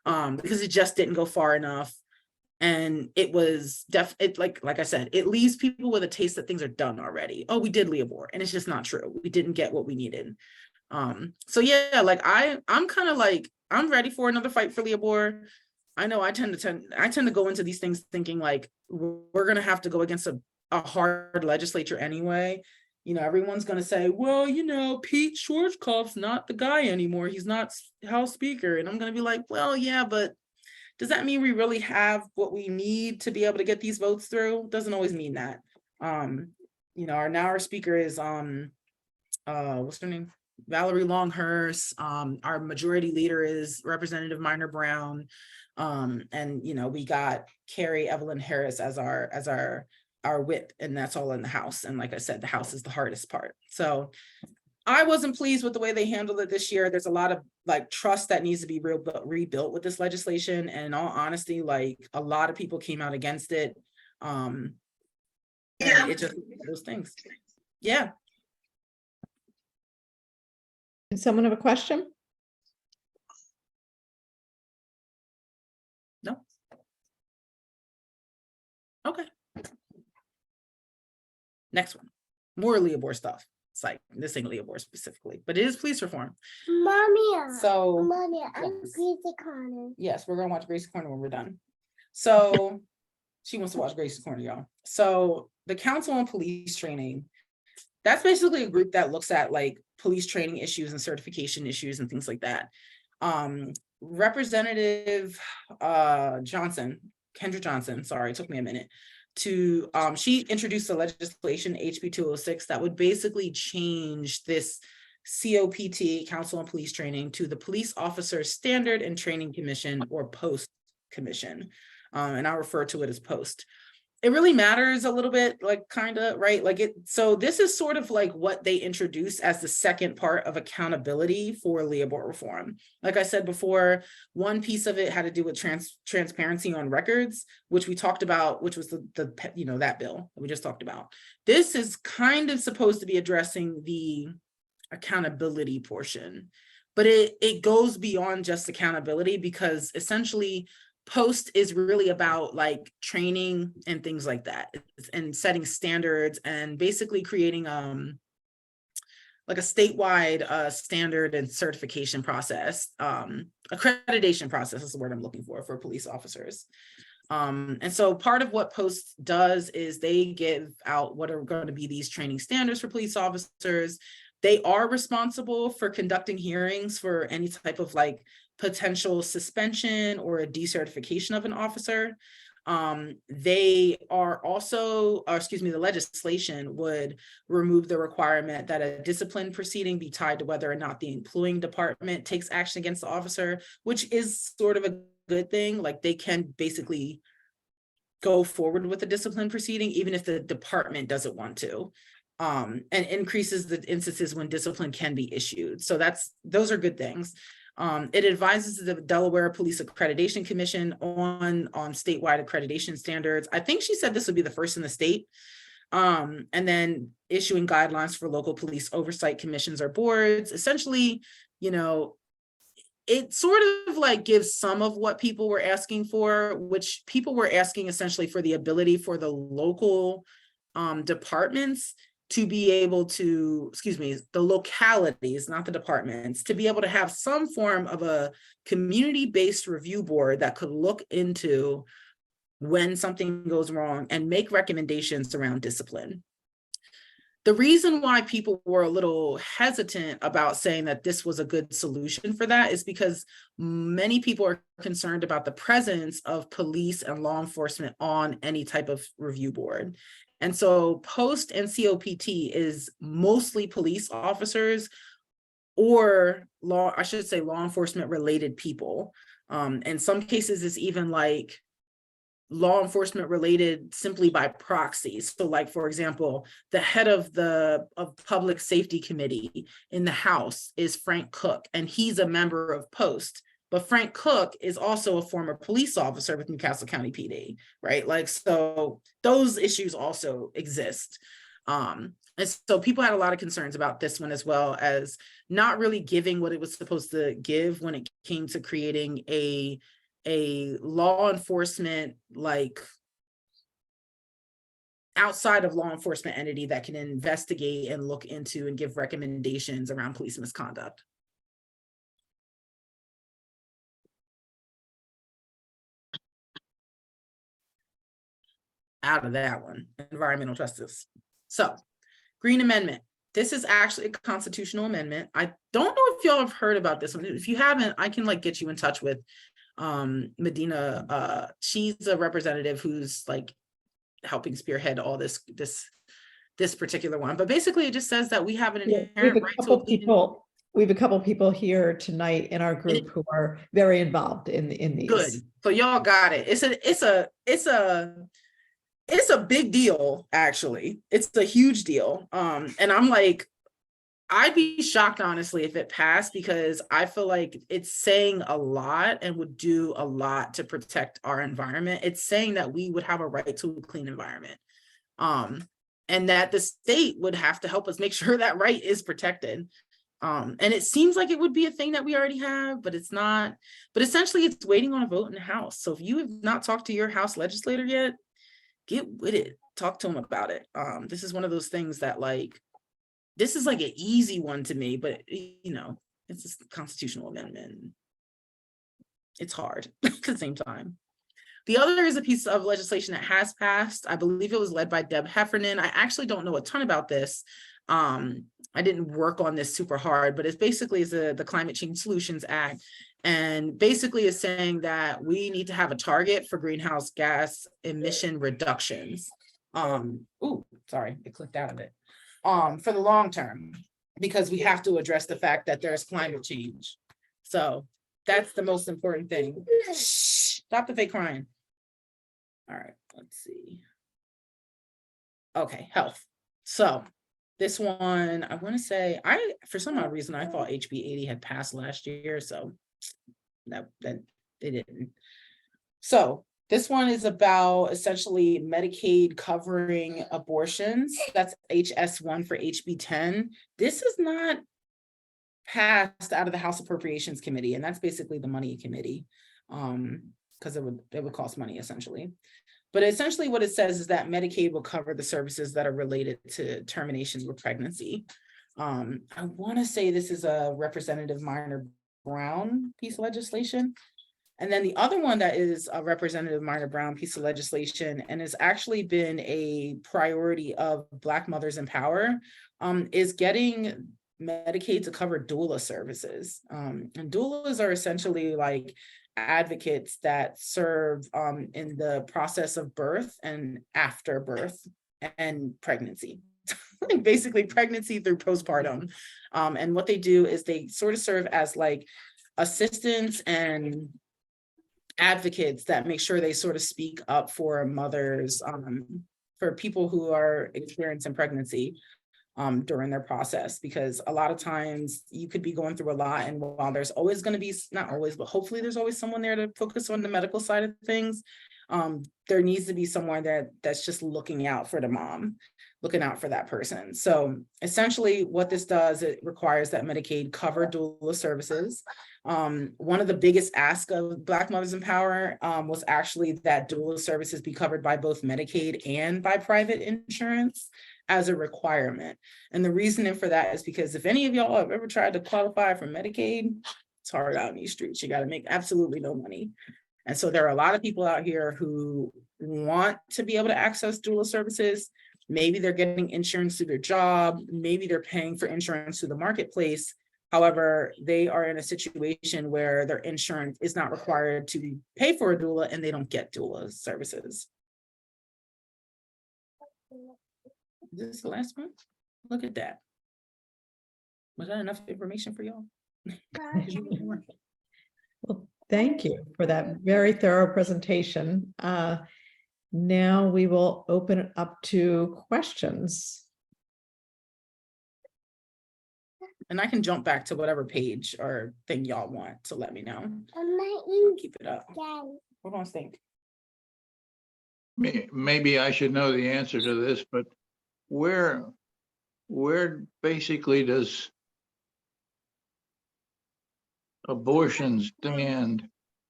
because it just didn't go far enough. And it was like I said, it leaves people with a taste that things are done already. Oh, we did Leobor, and it's just not true. We didn't get what we needed. So yeah, like I'm kind of like, I'm ready for another fight for Leobor. I know I tend to go into these things thinking like we're gonna have to go against a hard legislature anyway. You know, everyone's gonna say, well, you know, Pete Schwarzkopf's not the guy anymore. He's not House Speaker. And I'm gonna be like, well, yeah, but does that mean we really have what we need to be able to get these votes through? Doesn't always mean that. You know, our speaker is what's her name? Valerie Longhurst. Our majority leader is Representative Minor Brown. And you know, we got Carrie Evelyn Harris as our whip, and that's all in the House. And like I said, the House is the hardest part. So I wasn't pleased with the way they handled it this year. There's a lot of like trust that needs to be rebuilt with this legislation. And in all honesty, like a lot of people came out against it. And it just those things. Yeah. Does someone have a question? No. Okay. Next one. More Leobor stuff. It's like this ain't Leobor specifically, but it is police reform. Mommy, So Mommy, I'm yes. Gracie Connor. Yes, we're gonna watch Gracie Corner when we're done. So she wants to watch Gracie Corner, y'all. So the Council on Police Training, that's basically a group that looks at like police training issues and certification issues and things like that. Representative Johnson, Kendra Johnson, sorry, it took me a minute, to she introduced the legislation HB 206 that would basically change this COPT, Council on Police Training, to the Police Officer Standard and Training Commission, or POST Commission. And I'll refer to it as POST. It really matters a little bit, like kind of, right? Like it, so this is sort of like what they introduced as the second part of accountability for Leobor reform. Like I said before, one piece of it had to do with transparency on records, which we talked about, which was the you know, that bill that we just talked about. This is kind of supposed to be addressing the accountability portion, but it goes beyond just accountability, because essentially POST is really about like training and things like that, and setting standards and basically creating like a statewide standard and certification process, accreditation process is the word I'm looking for police officers. And so part of what POST does is they give out what are going to be these training standards for police officers. They are responsible for conducting hearings for any type of like potential suspension or a decertification of an officer. They are also, the legislation would remove the requirement that a discipline proceeding be tied to whether or not the employing department takes action against the officer, which is sort of a good thing. Like they can basically go forward with a discipline proceeding, even if the department doesn't want to. And increases the instances when discipline can be issued. So those are good things. It advises the Delaware Police Accreditation Commission on statewide accreditation standards. I think she said this would be the first in the state. And then issuing guidelines for local police oversight commissions or boards. Essentially, you know, it sort of like gives some of what people were asking for, which people were asking essentially for the ability for the local departments to be able to, the localities, not the departments, to be able to have some form of a community-based review board that could look into when something goes wrong and make recommendations around discipline. The reason why people were a little hesitant about saying that this was a good solution for that is because many people are concerned about the presence of police and law enforcement on any type of review board. And so POST and COPT is mostly police officers or law enforcement related people. In some cases, it's even like law enforcement related simply by proxy. So like, for example, the head of the public safety committee in the House is Frank Cook, and he's a member of Post. But Frank Cook is also a former police officer with Newcastle County PD, right? Like, so those issues also exist. And so people had a lot of concerns about this one, as well as not really giving what it was supposed to give when it came to creating a law enforcement, like outside of law enforcement entity that can investigate and look into and give recommendations around police misconduct. Out of that one, environmental justice. So, Green Amendment. This is actually a constitutional amendment. I don't know if y'all have heard about this one. If you haven't, I can like get you in touch with Medina. She's a representative who's like helping spearhead all this particular one. But basically, it just says that we have an inherent right to. We have a couple people here tonight in our group who are very involved in these. Good. So y'all got it. It's a big deal, actually. It's a huge deal. And I'm like, I'd be shocked, honestly, if it passed, because I feel like it's saying a lot and would do a lot to protect our environment. It's saying that we would have a right to a clean environment. And that the state would have to help us make sure that right is protected. And it seems like it would be a thing that we already have, but it's not. But essentially, it's waiting on a vote in the House. So if you have not talked to your House legislator yet, get with it. Talk to them about it. This is one of those things that like, this is like an easy one to me, but you know, it's a constitutional amendment. It's hard at the same time. The other is a piece of legislation that has passed. I believe it was led by Deb Heffernan. I actually don't know a ton about this. I didn't work on this super hard, but it's basically the Climate Change Solutions Act. And basically is saying that we need to have a target for greenhouse gas emission reductions. Sorry, it clicked out of it. For the long term, because we have to address the fact that there's climate change. So that's the most important thing. Shh, stop the fake crying. All right, let's see. Okay, health. So this one, I want to say, for some odd reason, I thought HB 80 had passed last year, so that they didn't. So this one is about essentially Medicaid covering abortions. That's HS1 for HB 10. This is not passed out of the House Appropriations Committee, and that's basically the money committee, because it would cost money essentially. But essentially what it says is that Medicaid will cover the services that are related to terminations with pregnancy. I want to say this is a Representative Minor Brown piece of legislation. And then the other one that is a Representative Minor Brown piece of legislation, and has actually been a priority of Black Mothers in Power, is getting Medicaid to cover doula services. And doulas are essentially like advocates that serve in the process of birth and after birth and pregnancy. Like basically pregnancy through postpartum. And what they do is they sort of serve as like assistants and advocates that make sure they sort of speak up for mothers, for people who are experiencing pregnancy during their process, because a lot of times you could be going through a lot, and while there's always going to be, not always, but hopefully there's always someone there to focus on the medical side of things, there needs to be someone that's just looking out for the mom, looking out for that person. So essentially what this does, it requires that Medicaid cover doula services. One of the biggest asks of Black Mothers in Power was actually that doula services be covered by both Medicaid and by private insurance as a requirement. And the reasoning for that is because if any of y'all have ever tried to qualify for Medicaid, it's hard out in these streets. You got to make absolutely no money. And so there are a lot of people out here who want to be able to access doula services. Maybe they're getting insurance through their job. Maybe they're paying for insurance through the marketplace. However, they are in a situation where their insurance is not required to pay for a doula, and they don't get doula services. Is this the last one? Look at that. Was that enough information for y'all? Well, thank you for that very thorough presentation. Now we will open it up to questions. And I can jump back to whatever page or thing y'all want, so let me know. Keep it up. Hold on, think. Maybe I should know the answer to this, but where basically does abortion stand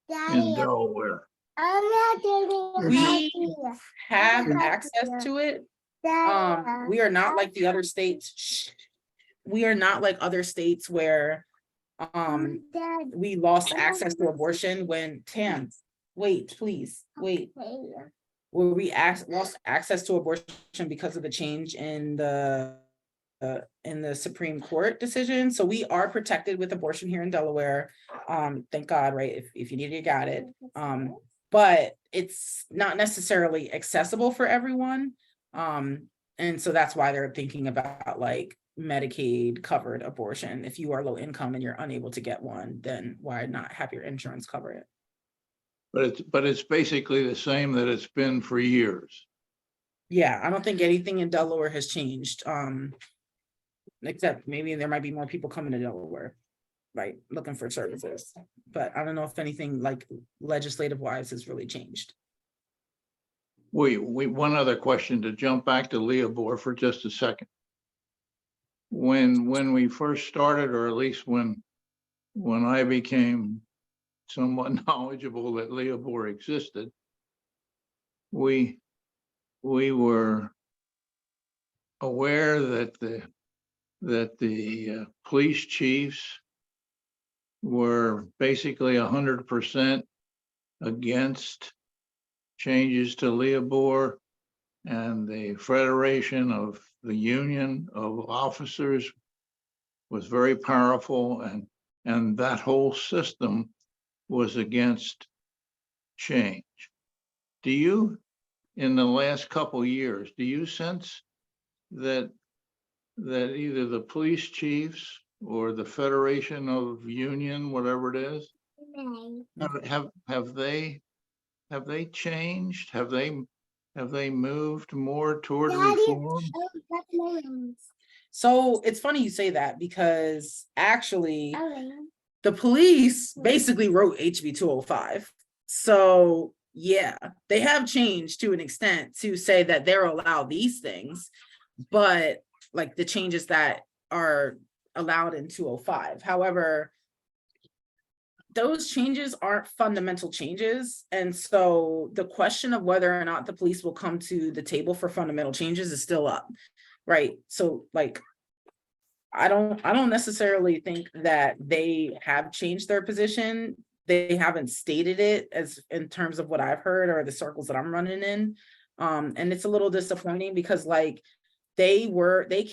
in Delaware? We have access to it. We are not like the other states. Shh. We are not like other states where we lost access to abortion when Tam, wait, please, wait. Where we lost access to abortion because of the change in the Supreme Court decision. So we are protected with abortion here in Delaware. Thank God, right? If you need it, you got it. But it's not necessarily accessible for everyone. And so that's why they're thinking about like Medicaid covered abortion. If you are low income and you're unable to get one, then why not have your insurance cover it? But it's basically the same that it's been for years. Yeah, I don't think anything in Delaware has changed. Except maybe there might be more people coming to Delaware, right, looking for services. But I don't know if anything like legislative wise has really changed. One other question to jump back to Leobor for just a second. When we first started, or at least when I became somewhat knowledgeable that Leobor existed, we were aware that the police chiefs were basically 100% against changes to Leobor, and the Federation of the Union of Officers was very powerful, and that whole system was against change. Do you, in the last couple of years, do you sense that either the police chiefs or the Federation of Union, whatever it is, have they changed? Have they moved more toward reform? So it's funny you say that, because actually the police basically wrote HB 205. So yeah, they have changed to an extent to say that they're allowed these things, but like the changes that are allowed in 205. However, those changes aren't fundamental changes. And so the question of whether or not the police will come to the table for fundamental changes is still up, right? So like, I don't necessarily think that they have changed their position. They haven't stated it as in terms of what I've heard or the circles that I'm running in. And it's a little disappointing because like they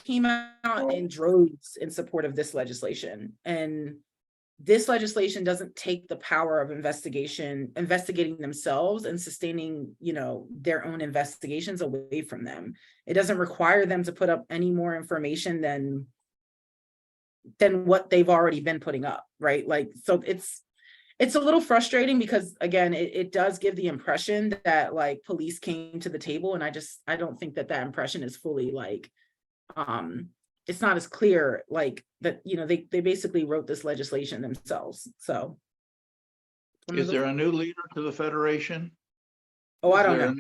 came out in droves in support of this legislation, and this legislation doesn't take the power of investigating themselves and sustaining, their own investigations away from them. It doesn't require them to put up any more information than what they've already been putting up, right? Like, so it's a little frustrating because again, it does give the impression that like police came to the table, and I don't think that impression is fully like, it's not as clear like that, they basically wrote this legislation themselves. So is there a new leader to the Federation? Oh, I don't know.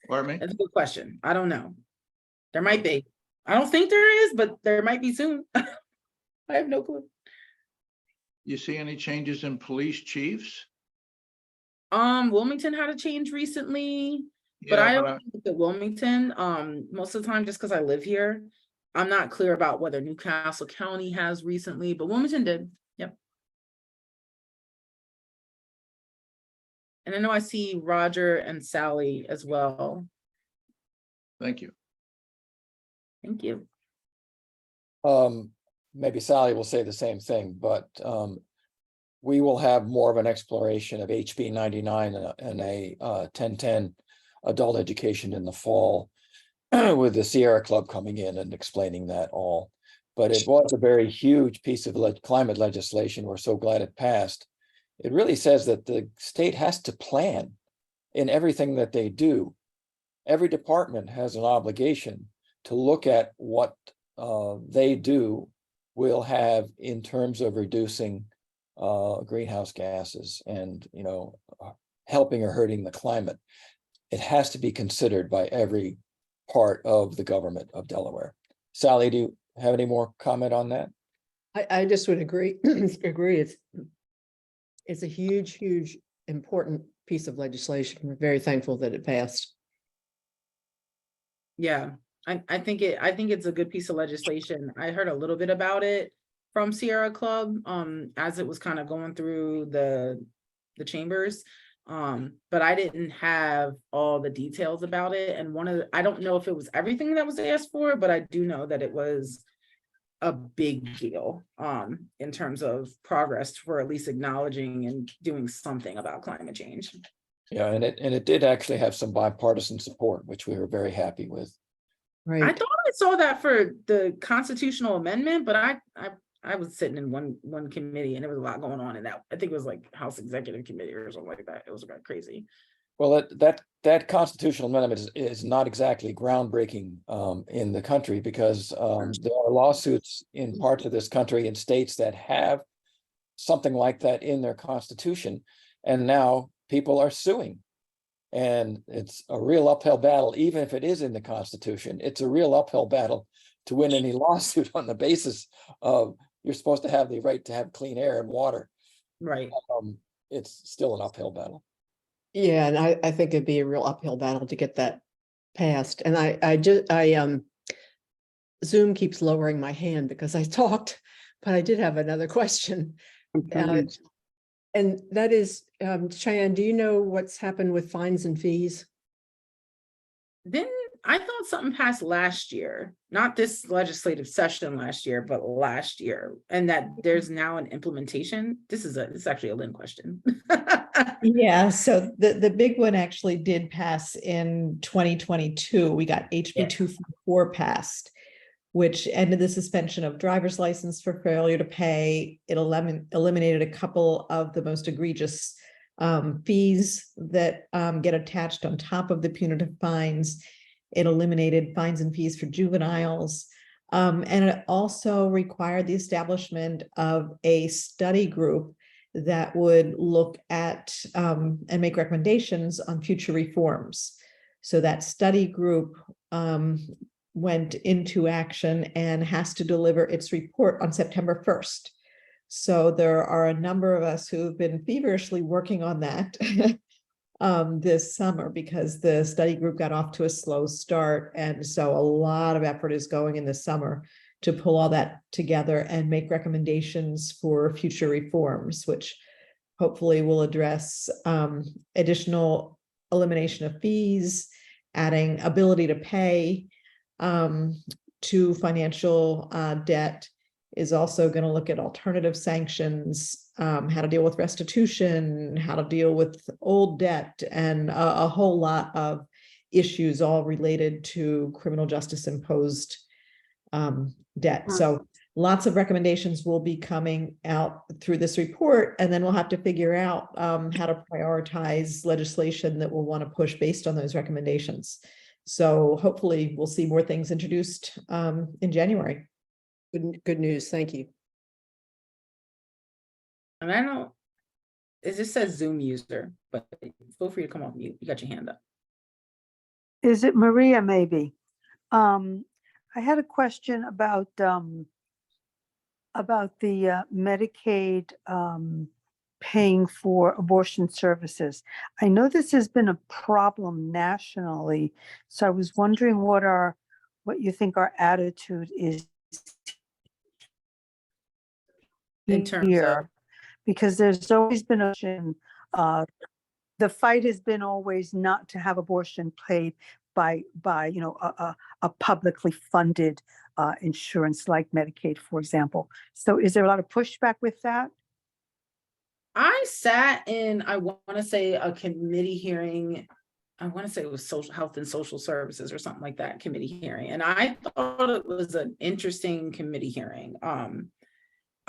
Pardon me? That's a good question. I don't know. There might be. I don't think there is, but there might be soon. I have no clue. You see any changes in police chiefs? Wilmington had a change recently, but I don't think that Wilmington, most of the time, just because I live here, I'm not clear about whether Newcastle County has recently, but Wilmington did. Yep. And I know I see Roger and Sally as well. Thank you. Thank you. Maybe Sally will say the same thing, but we will have more of an exploration of HB 99 and a 1010 adult education in the fall with the Sierra Club coming in and explaining that all. But it was a very huge piece of climate legislation. We're so glad it passed. It really says that the state has to plan in everything that they do. Every department has an obligation to look at what they do will have in terms of reducing greenhouse gases and, helping or hurting the climate. It has to be considered by every part of the government of Delaware. Sally, do you have any more comment on that? I just would agree. Agree. It's a huge, important piece of legislation. We're very thankful that it passed. Yeah, I think it's a good piece of legislation. I heard a little bit about it from Sierra Club, as it was kind of going through the chambers. But I didn't have all the details about it. And I don't know if it was everything that was asked for, but I do know that it was a big deal, in terms of progress for at least acknowledging and doing something about climate change. Yeah, and it did actually have some bipartisan support, which we were very happy with. I Right. thought I saw that for the constitutional amendment, but I was sitting in one committee and there was a lot going on in that. I think it was like House Executive Committee or something like that. It was about crazy. Well, that constitutional amendment is not exactly groundbreaking in the country, because there are lawsuits in parts of this country in states that have something like that in their constitution, and now people are suing. And it's a real uphill battle, even if it is in the Constitution. It's a real uphill battle to win any lawsuit on the basis of you're supposed to have the right to have clean air and water. Right. It's still an uphill battle. Yeah, and I think it'd be a real uphill battle to get that passed. And Zoom keeps lowering my hand because I talked, but I did have another question. And that is, Shyanne, do you know what's happened with fines and fees? Then I thought something passed last year, not this legislative session last year, but last year, and that there's now an implementation. This is actually a Lynn question. Yeah, so the big one actually did pass in 2022. We got HB 244 passed, which ended the suspension of driver's license for failure to pay. It eliminated a couple of the most egregious fees that get attached on top of the punitive fines. It eliminated fines and fees for juveniles. And it also required the establishment of a study group that would look at and make recommendations on future reforms. So that study group went into action and has to deliver its report on September 1st. So there are a number of us who have been feverishly working on that this summer, because the study group got off to a slow start. And so a lot of effort is going in the summer to pull all that together and make recommendations for future reforms, which hopefully will address additional elimination of fees, adding ability to pay to financial debt, is also going to look at alternative sanctions, how to deal with restitution, how to deal with old debt, and a whole lot of issues all related to criminal justice imposed debt. So lots of recommendations will be coming out through this report, and then we'll have to figure out how to prioritize legislation that we'll want to push based on those recommendations. So hopefully we'll see more things introduced in January. Good news. Thank you. And I don't, it just says Zoom user, but feel free to come off mute. You got your hand up. Is it Maria, maybe? I had a question about the Medicaid paying for abortion services. I know this has been a problem nationally, so I was wondering what you think our attitude is In terms here, of, because there's always been the fight has been always not to have abortion paid by a publicly funded insurance like Medicaid, for example. So is there a lot of pushback with that? I sat in, I want to say, a committee hearing. I want to say it was Social Health and Social Services or something like that committee hearing. And I thought it was an interesting committee hearing.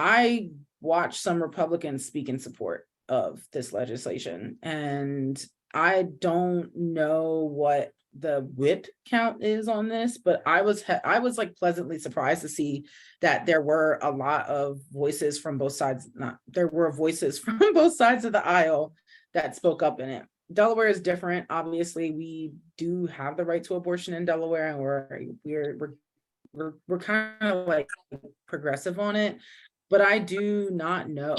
I watched some Republicans speak in support of this legislation, and I don't know what the whip count is on this, but I was like pleasantly surprised to see that there were a lot of voices from both sides. There were voices from both sides of the aisle that spoke up in it. Delaware is different. Obviously, we do have the right to abortion in Delaware, and we're kind of like progressive on it. But I do not know,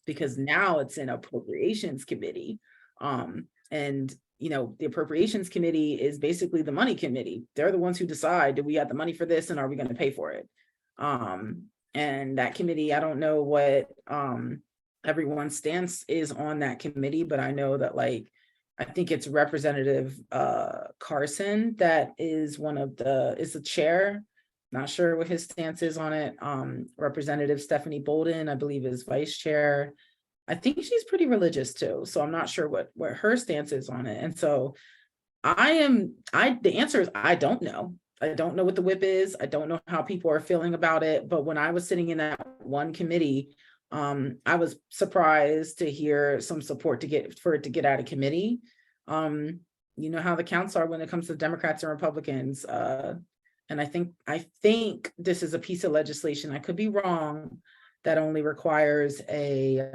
because now it's in appropriations committee. And the appropriations committee is basically the money committee. They're the ones who decide, do we have the money for this and are we going to pay for it? And that committee, I don't know what everyone's stance is on that committee, but I know that I think it's Representative Carson that is the chair. Not sure what his stance is on it. Representative Stephanie Bolden, I believe, is vice chair. I think she's pretty religious too, so I'm not sure what her stance is on it. And so the answer is I don't know. I don't know what the whip is. I don't know how people are feeling about it. But when I was sitting in that one committee, I was surprised to hear some support for it to get out of committee. You know how the counts are when it comes to Democrats and Republicans. And I think this is a piece of legislation, I could be wrong, that only requires a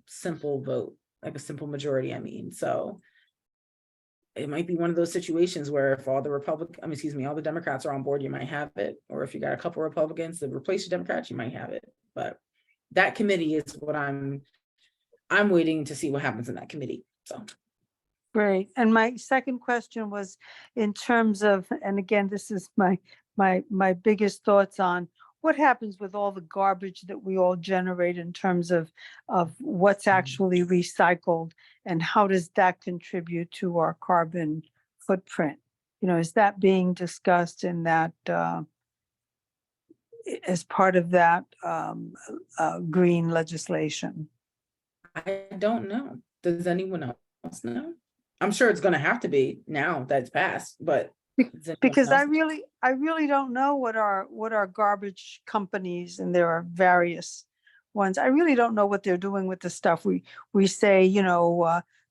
simple vote, like a simple majority, I mean. So it might be one of those situations where if all the Democrats are on board, you might have it. Or if you got a couple Republicans to replace the Democrats, you might have it. But that committee is what I'm waiting to see what happens in that committee. So. Great. And my second question was in terms of, and again, this is my biggest thoughts on what happens with all the garbage that we all generate in terms of what's actually recycled, and how does that contribute to our carbon footprint? Is that being discussed in that as part of that green legislation? I don't know. Does anyone else know? I'm sure it's going to have to be now that it's passed, but because I really don't know what our garbage companies, and there are various ones, I really don't know what they're doing with the stuff. We say,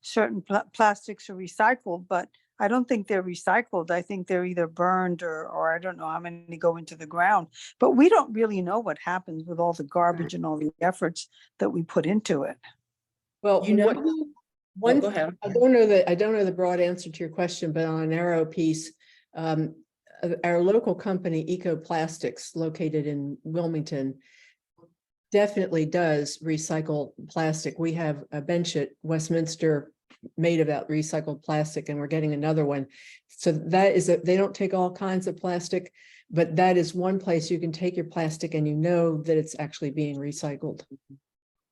certain plastics are recycled, but I don't think they're recycled. I think they're either burned or I don't know how many go into the ground. But we don't really know what happens with all the garbage and all the efforts that we put into it. Well, go ahead. I don't know the broad answer to your question, but on a narrow piece, our local company, Ecoplastics, located in Wilmington, definitely does recycle plastic. We have a bench at Westminster made of that recycled plastic, and we're getting another one. So that is they don't take all kinds of plastic, but that is one place you can take your plastic and that it's actually being recycled.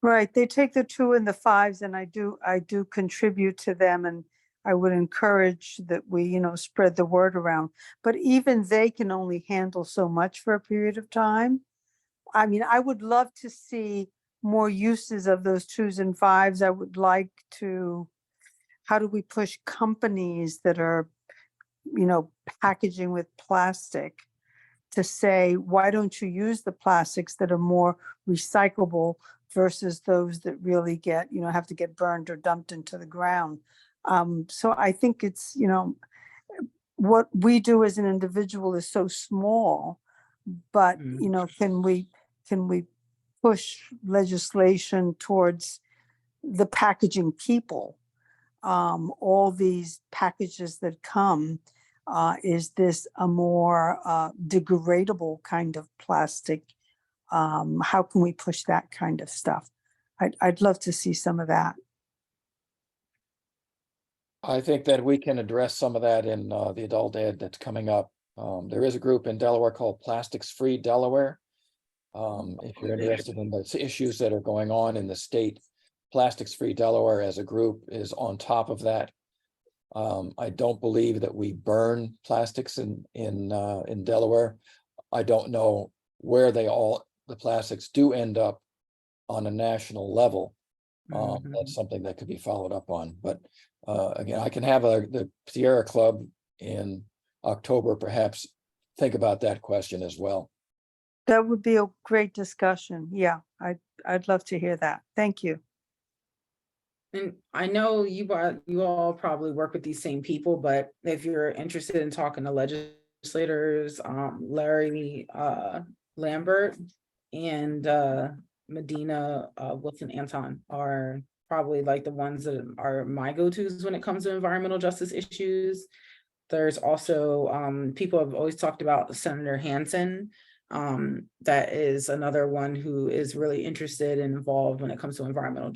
Right. They take the 2 and the 5s, and I do contribute to them, and I would encourage that we, spread the word around. But even they can only handle so much for a period of time. I mean, I would love to see more uses of those 2s and 5s. I would like to, how do we push companies that are, packaging with plastic to say, why don't you use the plastics that are more recyclable versus those that really get, have to get burned or dumped into the ground. So I think it's, what we do as an individual is so small, but, can we push legislation towards the packaging people? All these packages that come, is this a more degradable kind of plastic? How can we push that kind of stuff? I'd love to see some of that. I think that we can address some of that in the adult ed that's coming up. There is a group in Delaware called Plastics Free Delaware. If you're interested in the issues that are going on in the state, Plastics Free Delaware as a group is on top of that. I don't believe that we burn plastics in Delaware. I don't know where the plastics do end up on a national level. That's something that could be followed up on. But again, I can have the Sierra Club in October perhaps think about that question as well. That would be a great discussion. Yeah, I'd love to hear that. Thank you. And I know you all probably work with these same people, but if you're interested in talking to legislators, Larry Lambert and Medina Wilson Anton are probably like the ones that are my go-tos when it comes to environmental justice issues. There's also people have always talked about Senator Hansen. That is another one who is really interested and involved when it comes to environmental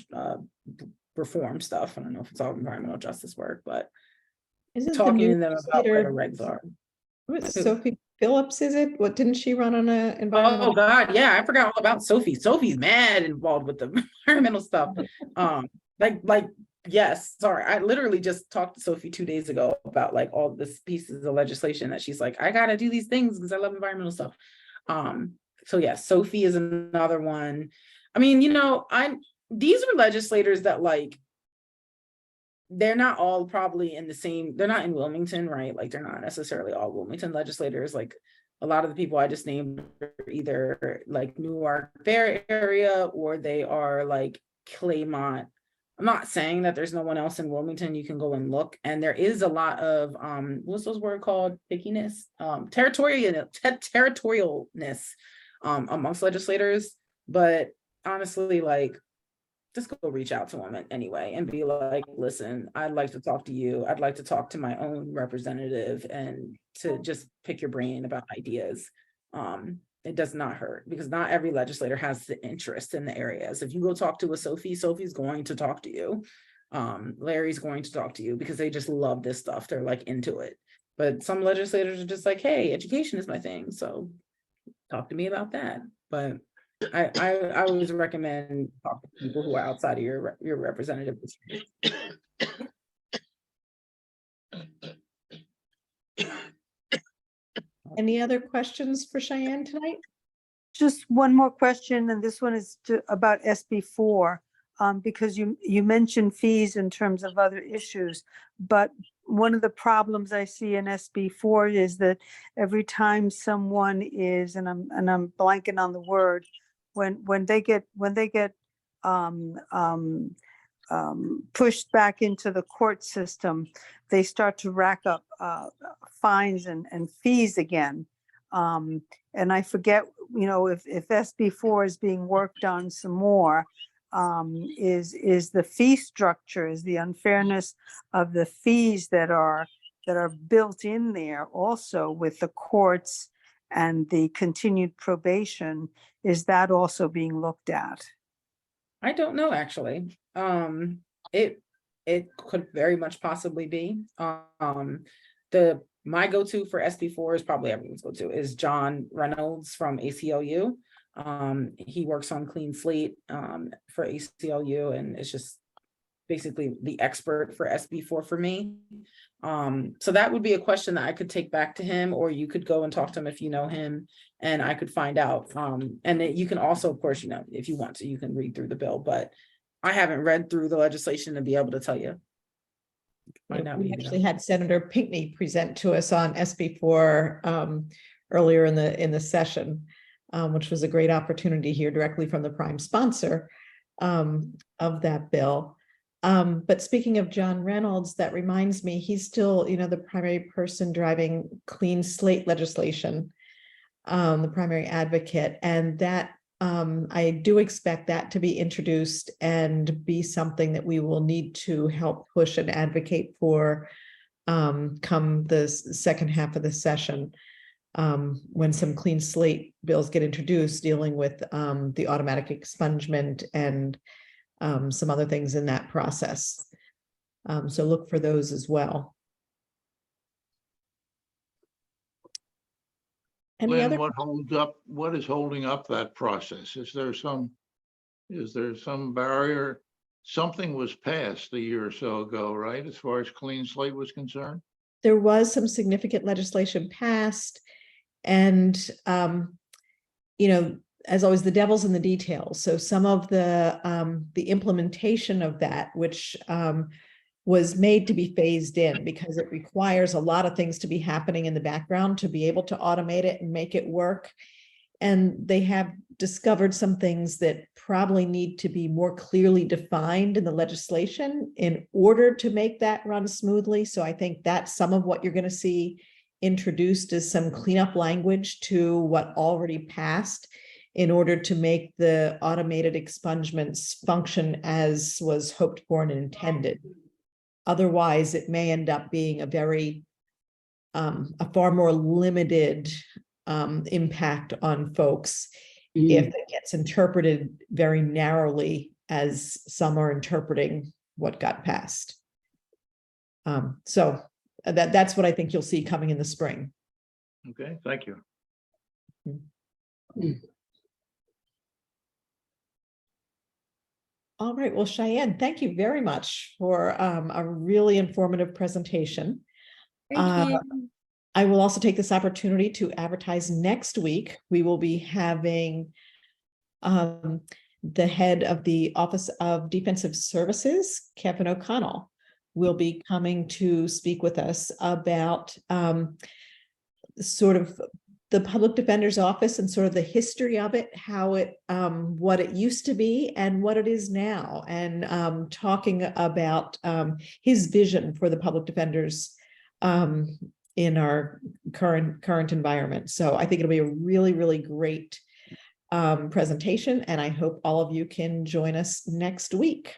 reform stuff. I don't know if it's all environmental justice work, but Isn't the talking new to them about what the legislator, regs are. Sophie Phillips, is it? What, didn't she run on a Oh environmental? God, yeah, I forgot all about Sophie. Sophie's mad involved with the environmental stuff. Like yes, sorry, I literally just talked to Sophie 2 days ago about like all this pieces of legislation that she's like, I gotta do these things because I love environmental stuff. So yeah, Sophie is another one. I mean, these are legislators that like, they're not all probably in the same, they're not in Wilmington, right? Like they're not necessarily all Wilmington legislators. Like a lot of the people I just named are either like Newark Bear area or they are like Claymont. I'm not saying that there's no one else in Wilmington. You can go and look. And there is a lot of what's those word called? Pickiness, territorialness amongst legislators. But honestly, like just go reach out to them anyway and be like, listen, I'd like to talk to you. I'd like to talk to my own representative and to just pick your brain about ideas. It does not hurt because not every legislator has the interest in the areas. If you go talk to a Sophie's going to talk to you. Larry's going to talk to you because they just love this stuff. They're like into it. But some legislators are just like, hey, education is my thing. So talk to me about that. But I always recommend talking to people who are outside of your representative. Any other questions for Shyanne tonight? Just one more question, and this one is about SB4, because you mentioned fees in terms of other issues, but one of the problems I see in SB4 is that every time someone is, and I'm blanking on the word, when they get pushed back into the court system, they start to rack up fines and fees again. And I forget, if SB4 is being worked on some more, is the fee structure, is the unfairness of the fees that are built in there also with the courts and the continued probation, is that also being looked at? I don't know, actually. It could very much possibly be. My go-to for SB4 is probably everyone's go-to is John Reynolds from ACLU. He works on Clean Slate for ACLU and is just basically the expert for SB4 for me. So that would be a question that I could take back to him, or you could go and talk to him if you know him, and I could find out. And that you can also, of course, if you want to, you can read through the bill, but I haven't read through the legislation to be able to tell you. We actually had Senator Pinckney present to us on SB4 earlier in the session, which was a great opportunity to hear directly from the prime sponsor of that bill. But speaking of John Reynolds, that reminds me, he's still, the primary person driving Clean Slate legislation, the primary advocate, and that I do expect that to be introduced and be something that we will need to help push and advocate for come the second half of the session, when some Clean Slate bills get introduced dealing with the automatic expungement and some other things in that process. So look for those as well. Any Lynn, other? what is holding up that process? Is there some barrier? Something was passed a year or so ago, right? As far as Clean Slate was concerned? There was some significant legislation passed, and as always, the devil's in the details. So some of the implementation of that, which was made to be phased in because it requires a lot of things to be happening in the background to be able to automate it and make it work. And they have discovered some things that probably need to be more clearly defined in the legislation in order to make that run smoothly. So I think that's some of what you're going to see introduced as some cleanup language to what already passed in order to make the automated expungements function as was hoped for and intended. Otherwise, it may end up being a very, a far more limited impact on folks if it gets interpreted very narrowly as some are interpreting what got passed. So that's what I think you'll see coming in the spring. Okay, thank you. All right, well, Shyanne, thank you very much for a really informative presentation. Thank you. I will also take this opportunity to advertise next week. We will be having the head of the Office of Defensive Services, Kevin O'Connell, will be coming to speak with us about sort of the public defender's office and sort of the history of it, how it, what it used to be and what it is now, and talking about his vision for the public defenders in our current environment. So I think it'll be a really, really great presentation, and I hope all of you can join us next week.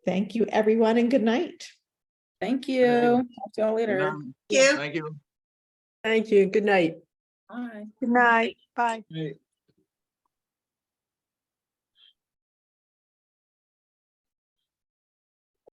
Thank you, everyone, and good night. Thank you. Talk to y'all later. Thank you. Thank you. Good night. Bye. Good night. Bye. Right.